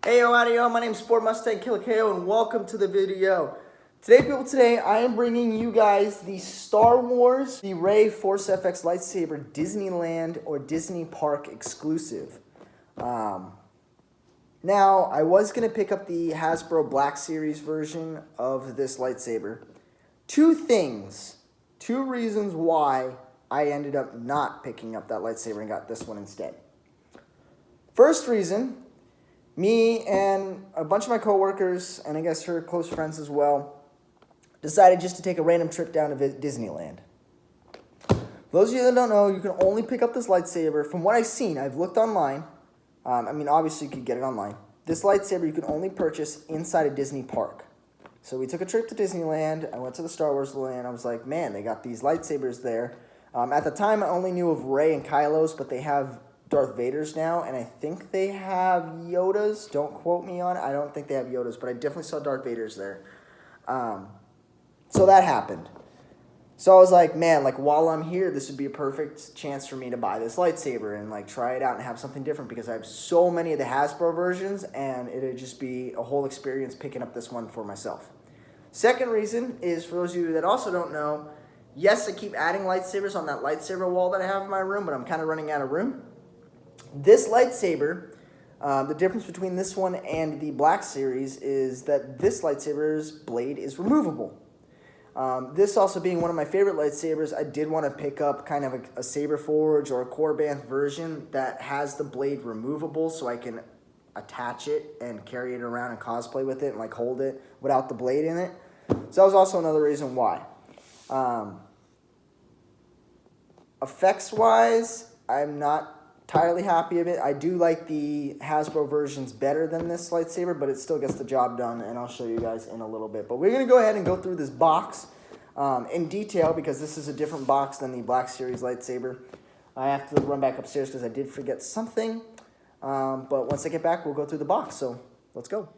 Hey yo, howdy yo, my name is fordmustangkillerko and welcome to the video. Today I am bringing you guys the Star Wars, the REY Force FX lightsaber Disneyland or Disney Park exclusive. Now, I was going to pick up the Hasbro Black Series version of this lightsaber. Two reasons why I ended up not picking up that lightsaber and got this one instead. First reason, me and a bunch of my coworkers, and I guess her close friends as well, decided just to take a random trip down to Disneyland. For those of you that don't know, you can only pick up this lightsaber. From what I've seen, I've looked online. Obviously you could get it online. This lightsaber you can only purchase inside a Disney park. So we took a trip to Disneyland. I went to the Star Wars land. I was like, man, they got these lightsabers there. At the time, I only knew of Rey and Kylo's, but they have Darth Vader's now, and I think they have Yoda's. Don't quote me on it. I don't think they have Yoda's, but I definitely saw Darth Vader's there. So that happened. So I was like, man, while I'm here, this would be a perfect chance for me to buy this lightsaber and try it out and have something different because I have so many of the Hasbro versions, and it'd just be a whole experience picking up this one for myself. Second reason is, for those of you that also don't know, yes, I keep adding lightsabers on that lightsaber wall that I have in my room, but I'm kind of running out of room. This lightsaber, the difference between this one and the Black Series is that this lightsaber's blade is removable. This also being one of my favorite lightsabers, I did want to pick up kind of a Saber Forge or a Korbanth version that has the blade removable so I can attach it and carry it around and cosplay with it and hold it without the blade in it. So that was also another reason why. Effects-wise, I'm not entirely happy of it. I do like the Hasbro versions better than this lightsaber, but it still gets the job done, and I'll show you guys in a little bit. But we're going to go ahead and go through this box in detail because this is a different box than the Black Series lightsaber. I have to run back upstairs because I did forget something, but once I get back, we'll go through the box, so let's go.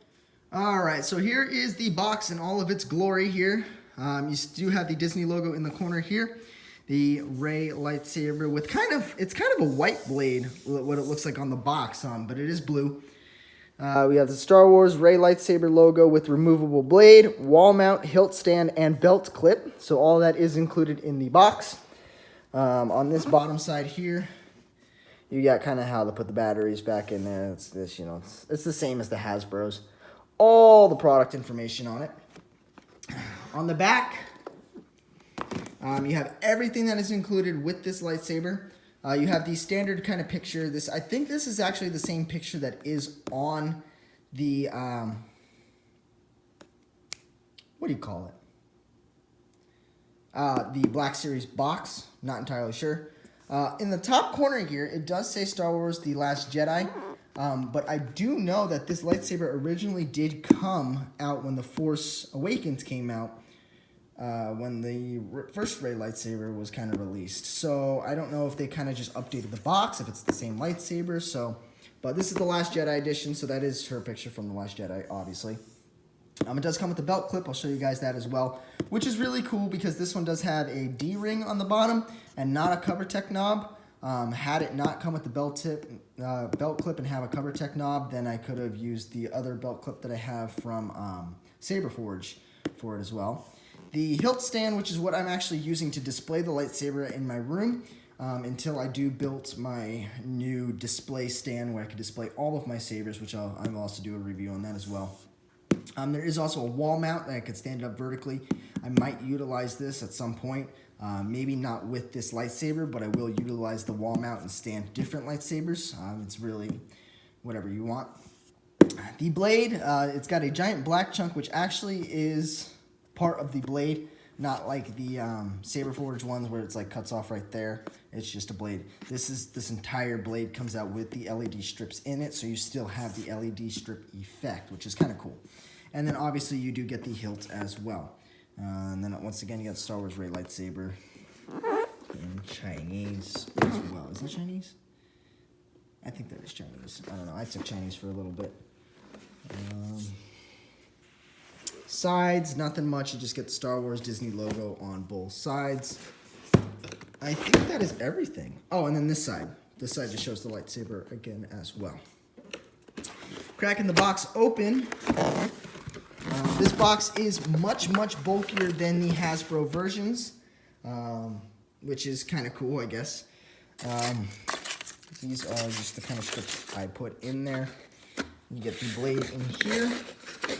All right, so here is the box in all of its glory here. You do have the Disney logo in the corner here. The REY lightsaber with it's kind of a white blade, what it looks like on the box, but it is blue. We have the Star Wars REY lightsaber logo with removable blade, wall mount, hilt stand, and belt clip. So all that is included in the box. On this bottom side here, you got kind of how to put the batteries back in there. It's this, it's the same as the Hasbro's. All the product information on it. On the back, you have everything that is included with this lightsaber. You have the standard kind of picture. I think this is actually the same picture that is on the, what do you call it? The Black Series box. Not entirely sure. In the top corner here, it does say Star Wars The Last Jedi. But I do know that this lightsaber originally did come out when The Force Awakens came out. When the first REY lightsaber was kind of released. So I don't know if they kind of just updated the box, if it's the same lightsaber. But this is the Last Jedi edition, so that is her picture from the Last Jedi, obviously. It does come with a belt clip. I'll show you guys that as well, which is really cool because this one does have a D-ring on the bottom and not a cover tech knob. Had it not come with the belt clip and have a cover tech knob, then I could have used the other belt clip that I have from Saber Forge for it as well. The hilt stand, which is what I'm actually using to display the lightsaber in my room until I do build my new display stand where I can display all of my sabers, which I'll also do a review on that as well. There is also a wall mount that I could stand up vertically. I might utilize this at some point. Maybe not with this lightsaber, but I will utilize the wall mount and stand different lightsabers. It's really whatever you want. The blade, it's got a giant black chunk, which actually is part of the blade, not like the Saber Forge ones where it's cuts off right there. It's just a blade. This entire blade comes out with the LED strips in it, so you still have the LED strip effect, which is kind of cool. And then obviously you do get the hilt as well. And then once again you got the Star Wars REY lightsaber in Chinese as well. Is that Chinese? I think that is Chinese. I don't know. I took Chinese for a little bit. Sides, nothing much. You just get the Star Wars Disney logo on both sides. I think that is everything. Oh, and then this side. This side just shows the lightsaber again as well. Cracking the box open. This box is much bulkier than the Hasbro versions, which is kind of cool, I guess. These are just the kind of strips I put in there. You get the blade in here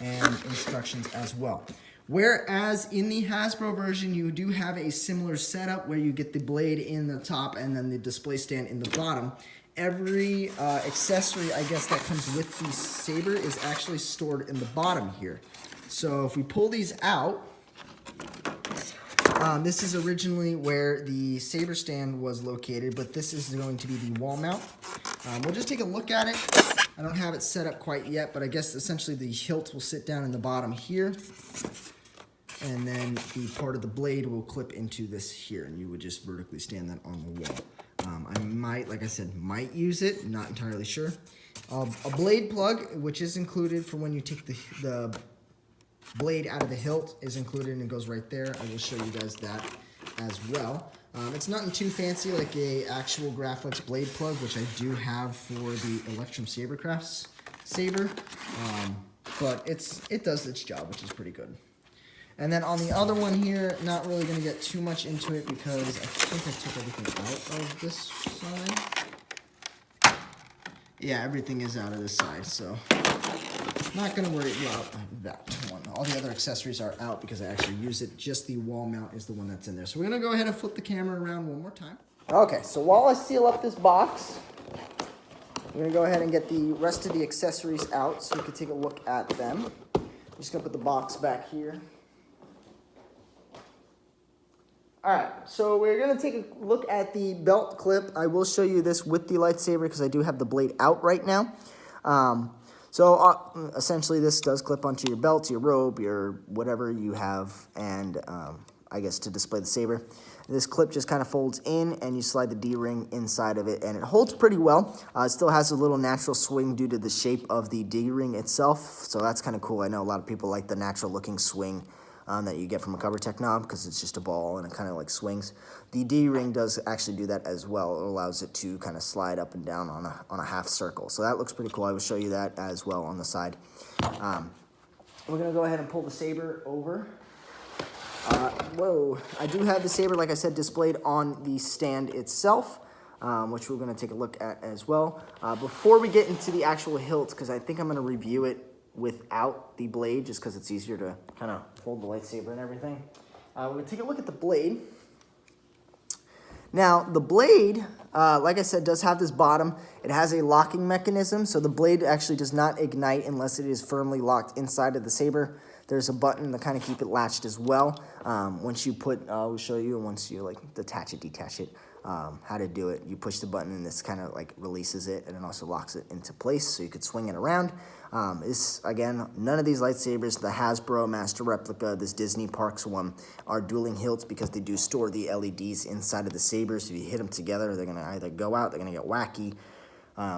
and instructions as well. Whereas in the Hasbro version, you do have a similar setup where you get the blade in the top and then the display stand in the bottom. Every accessory, I guess, that comes with the saber is actually stored in the bottom here. So if we pull these out, this is originally where the saber stand was located, but this is going to be the wall mount. We'll just take a look at it. I don't have it set up quite yet, but I guess essentially the hilt will sit down in the bottom here. And then the part of the blade will clip into this here, and you would just vertically stand that on the wall. I might, like I said, might use it, not entirely sure. A blade plug, which is included for when you take the blade out of the hilt, is included and goes right there. I will show you guys that as well. It's nothing too fancy like a actual Graphics blade plug, which I do have for the Electrum Sabercraft's saber, but it does its job, which is pretty good. And then on the other one here, not really going to get too much into it because I think I took everything out of this side. Yeah, everything is out of this side, so not going to worry about that one. All the other accessories are out because I actually use it. Just the wall mount is the one that's in there. So we're going to go ahead and flip the camera around one more time. Okay, so while I seal up this box, we're going to go ahead and get the rest of the accessories out so we can take a look at them. I'm just going to put the box back here. Alright, so we're going to take a look at the belt clip. I will show you this with the lightsaber because I do have the blade out right now. Essentially this does clip onto your belt, your robe, your whatever you have, and I guess to display the saber. This clip just kind of folds in and you slide the D-ring inside of it and it holds pretty well. It still has a little natural swing due to the shape of the D-ring itself, so that's kind of cool. I know a lot of people like the natural looking swing that you get from a CoverTech knob because it's just a ball and it kind of like swings. The D-ring does actually do that as well. It allows it to kind of slide up and down on a half circle. So that looks pretty cool. I will show you that as well on the side. We're going to go ahead and pull the saber over. Whoa. I do have the saber, like I said, displayed on the stand itself, which we're going to take a look at as well. Before we get into the actual hilt, because I think I'm going to review it without the blade just because it's easier to kind of hold the lightsaber and everything. We're going to take a look at the blade. Now, the blade, like I said, does have this bottom. It has a locking mechanism, so the blade actually does not ignite unless it is firmly locked inside of the saber. There's a button to kind of keep it latched as well. Once you put, I'll show you, once you like detach it, how to do it. You push the button and this kind of like releases it and it also locks it into place so you could swing it around. Again, none of these lightsabers, the Hasbro Master Replica, this Disney Parks one, are dueling hilts because they do store the LEDs inside of the sabers. If you hit them together, they're going to either go out, they're going to get wacky.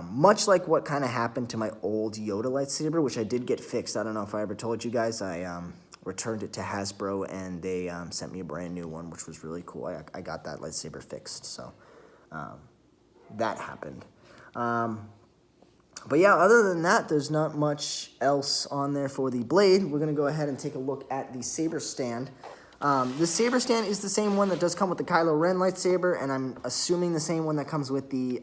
Much like what kind of happened to my old Yoda lightsaber, which I did get fixed. I don't know if I ever told you guys. I returned it to Hasbro and they sent me a brand new one, which was really cool. I got that lightsaber fixed, so that happened. But yeah, other than that, there's not much else on there for the blade. We're going to go ahead and take a look at the saber stand. The saber stand is the same one that does come with the Kylo Ren lightsaber, and I'm assuming the same one that comes with the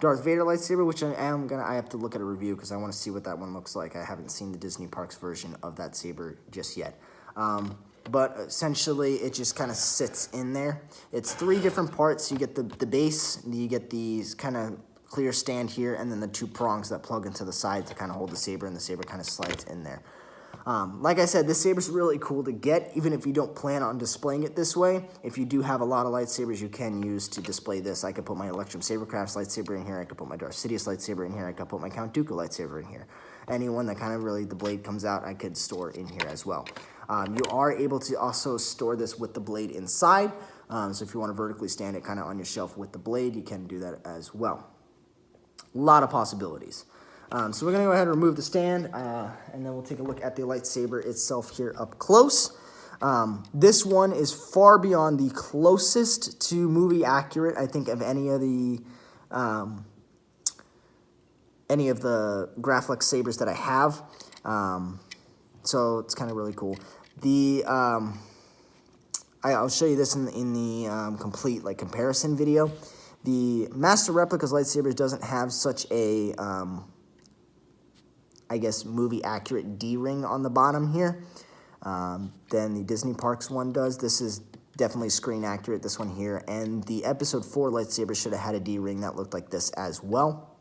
Darth Vader lightsaber, which I have to look at a review because I want to see what that one looks like. I haven't seen the Disney Parks version of that saber just yet. But essentially, it just kind of sits in there. It's 3 different parts. You get the base, you get these kind of clear stand here, and then the 2 prongs that plug into the side to kind of hold the saber, and the saber kind of slides in there. Like I said, this saber's really cool to get, even if you don't plan on displaying it this way. If you do have a lot of lightsabers you can use to display this, I could put my Electrum Sabercraft's lightsaber in here, I could put my Darth Sidious lightsaber in here, I could put my Count Dooku lightsaber in here. Anyone that kind of really, the blade comes out, I could store in here as well. You are able to also store this with the blade inside, so if you want to vertically stand it kind of on your shelf with the blade, you can do that as well. A lot of possibilities. So we're going to go ahead and remove the stand, and then we'll take a look at the lightsaber itself here up close. This one is far beyond the closest to movie accurate, I think, of any of the any of the Graflex sabers that I have. So it's kind of really cool. I'll show you this in the complete like comparison video. The Master Replicas lightsabers doesn't have such a I guess movie accurate D-ring on the bottom here than the Disney Parks one does. This is definitely screen accurate, this one here, and the Episode 4 lightsaber should have had a D-ring that looked like this as well.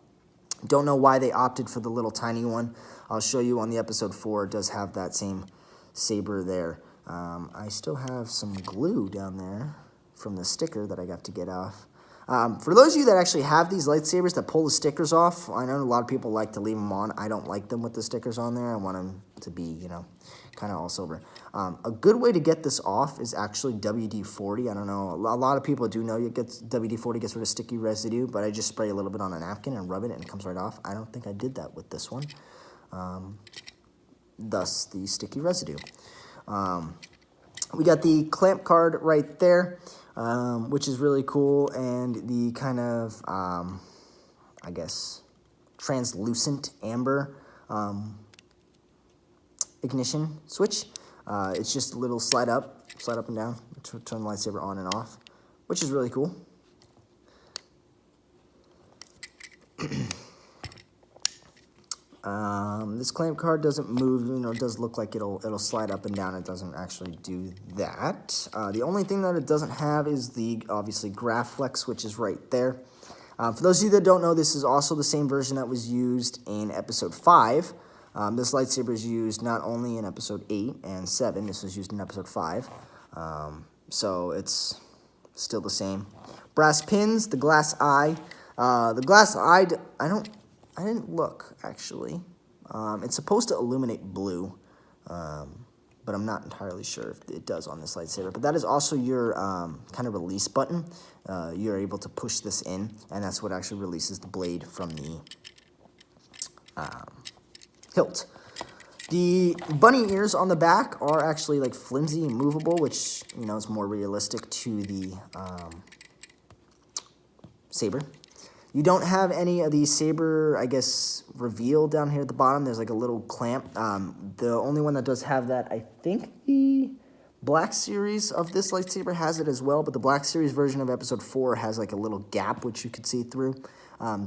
Don't know why they opted for the little tiny one. I'll show you on the Episode 4, it does have that same saber there. I still have some glue down there from the sticker that I got to get off. For those of you that actually have these lightsabers that pull the stickers off, I know a lot of people like to leave them on. I don't like them with the stickers on there. I want them to be, you know, kind of all silver. A good way to get this off is actually WD-40. I don't know, a lot of people do know WD-40 gets rid of sticky residue, but I just spray a little bit on a napkin and rub it and it comes right off. I don't think I did that with this one. Thus the sticky residue. We got the clamp card right there, which is really cool, and the kind of, I guess, translucent amber ignition switch. It's just a little slide up and down to turn the lightsaber on and off, which is really cool. This clamp card doesn't move, you know, it does look like it'll slide up and down. It doesn't actually do that. The only thing that it doesn't have is the, obviously, Graflex, which is right there. For those of you that don't know, this is also the same version that was used in Episode 5. This lightsaber is used not only in Episode 8 and 7, this was used in Episode 5. So it's still the same. Brass pins, the glass eye. The glass eye, I didn't look, actually. It's supposed to illuminate blue, but I'm not entirely sure if it does on this lightsaber. But that is also your kind of release button. You're able to push this in, and that's what actually releases the blade from the hilt. The bunny ears on the back are actually like flimsy and movable, which, you know, is more realistic to the saber. You don't have any of the saber, I guess, reveal down here at the bottom. There's like a little clamp. The only one that does have that, I think the Black Series of this lightsaber has it as well, but the Black Series version of Episode 4 has like a little gap which you could see through.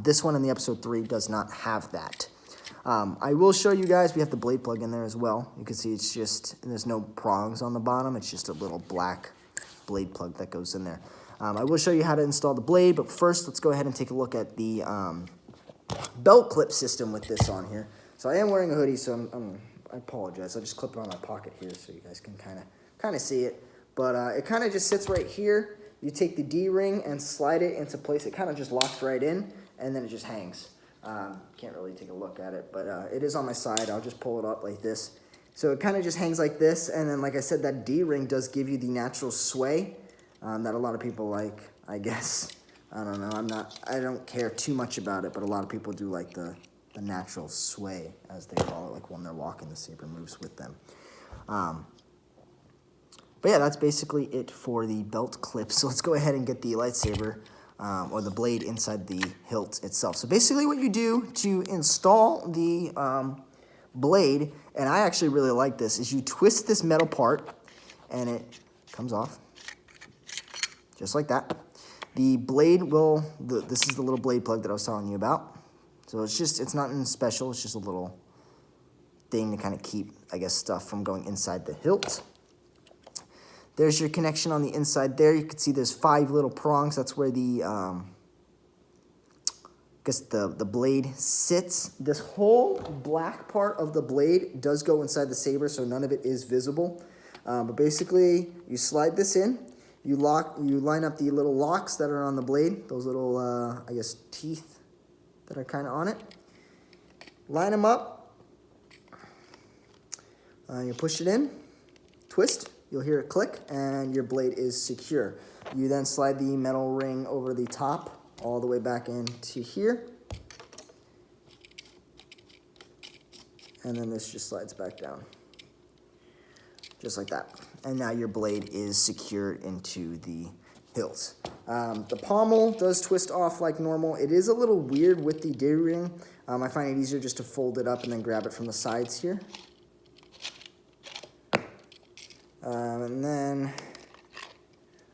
This one in the Episode 3 does not have that. I will show you guys, we have the blade plug in there as well. You can see it's just, there's no prongs on the bottom. It's just a little black blade plug that goes in there. I will show you how to install the blade, but first let's go ahead and take a look at the belt clip system with this on here. So I am wearing a hoodie, so I apologize. I'll just clip it on my pocket here so you guys can kind of see it. But it kind of just sits right here. You take the D-ring and slide it into place. It kind of just locks right in, and then it just hangs. Can't really take a look at it, but it is on my side. I'll just pull it up like this. So it kind of just hangs like this, and then like I said, that D-ring does give you the natural sway that a lot of people like, I guess. I don't know, I don't care too much about it, but a lot of people do like the natural sway, as they call it, like when they're walking, the saber moves with them. But yeah, that's basically it for the belt clip. So let's go ahead and get the lightsaber, or the blade inside the hilt itself. So basically what you do to install the blade, and I actually really like this, is you twist this metal part, and it comes off. Just like that. The blade will, this is the little blade plug that I was telling you about. So it's not anything special, it's just a little thing to kind of keep, I guess, stuff from going inside the hilt. There's your connection on the inside there. You can see there's 5 little prongs. That's where the, I guess the blade sits. This whole black part of the blade does go inside the saber, so none of it is visible. But basically, you slide this in. You line up the little locks that are on the blade, those little, I guess, teeth that are kind of on it. Line them up. You push it in, twist, you'll hear it click, and your blade is secure. You then slide the metal ring over the top, all the way back into here. And then this just slides back down. Just like that. And now your blade is secured into the hills. The pommel does twist off like normal. It is a little weird with the D-ring. I find it easier just to fold it up and then grab it from the sides here. And then,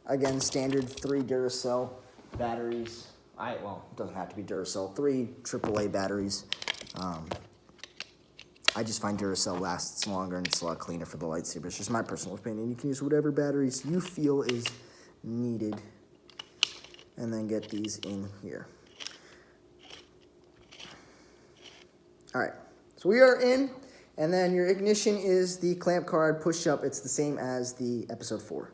again, standard 3 Duracell batteries. Well, it doesn't have to be Duracell. 3 AAA batteries. I just find Duracell lasts longer and it's a lot cleaner for the lightsaber. It's just my personal opinion. You can use whatever batteries you feel is needed. And then get these in here. All right, so we are in. And then your ignition is the clamp card push up. It's the same as the episode 4.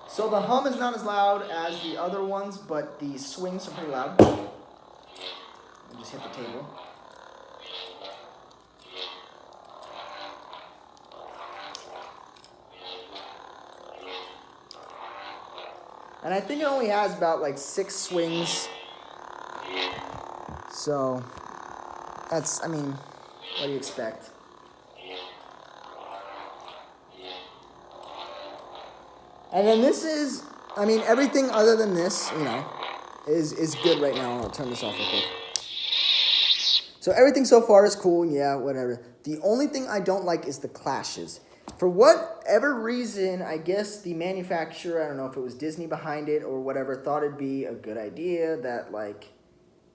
So the hum is not as loud as the other ones, but the swings are pretty loud. I just hit the table. And I think it only has about like 6 swings. So that's, I mean, what do you expect? And then this is, I mean, everything other than this, you know, is good right now. I'll turn this off real quick. So everything so far is cool, yeah, whatever. The only thing I don't like is the clashes. For whatever reason, I guess the manufacturer, I don't know if it was Disney behind it or whatever, thought it'd be a good idea that, like,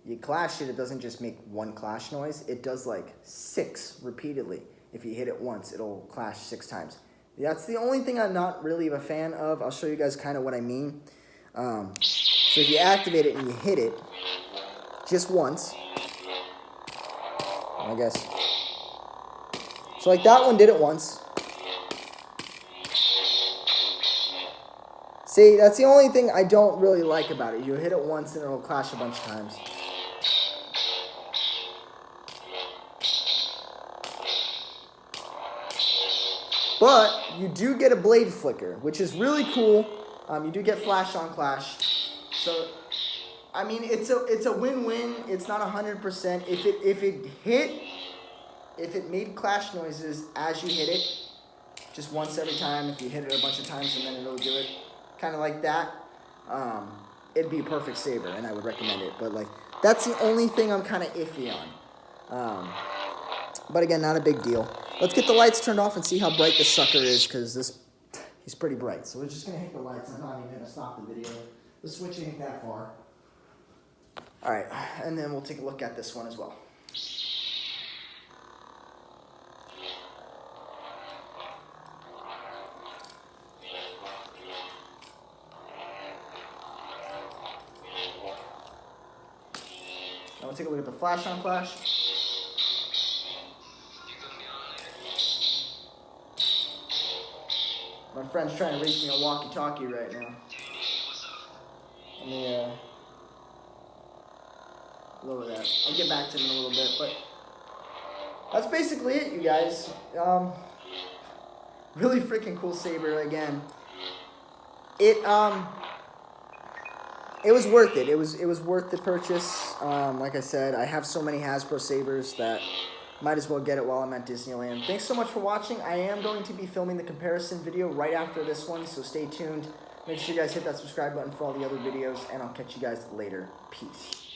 you clash it, it doesn't just make one clash noise. It does, like, 6 repeatedly. If you hit it once, it'll clash 6 times. That's the only thing I'm not really a fan of. I'll show you guys kind of what I mean. So if you activate it and you hit it just once, I guess. So like that one did it once. See, that's the only thing I don't really like about it. You hit it once and it'll clash a bunch of times. But you do get a blade flicker, which is really cool. You do get flash on clash. So, I mean, it's a win-win. It's not 100%. If it made clash noises as you hit it, just once every time, if you hit it a bunch of times and then it'll do it, kind of like that, it'd be a perfect saber, and I would recommend it. But like, that's the only thing I'm kind of iffy on. But again, not a big deal. Let's get the lights turned off and see how bright this sucker is, because he's pretty bright. So we're just going to hit the lights. I'm not even going to stop the video. The switch ain't that far. All right, and then we'll take a look at this one as well. Now we'll take a look at the flash on clash. My friend's trying to reach me a walkie-talkie right now. Let me lower that. I'll get back to him in a little bit, but that's basically it, you guys. Really freaking cool saber again. It was worth it. It was worth the purchase. Like I said, I have so many Hasbro sabers that might as well get it while I'm at Disneyland. Thanks so much for watching. I am going to be filming the comparison video right after this one, so stay tuned. Make sure you guys hit that subscribe button for all the other videos, and I'll catch you guys later. Peace.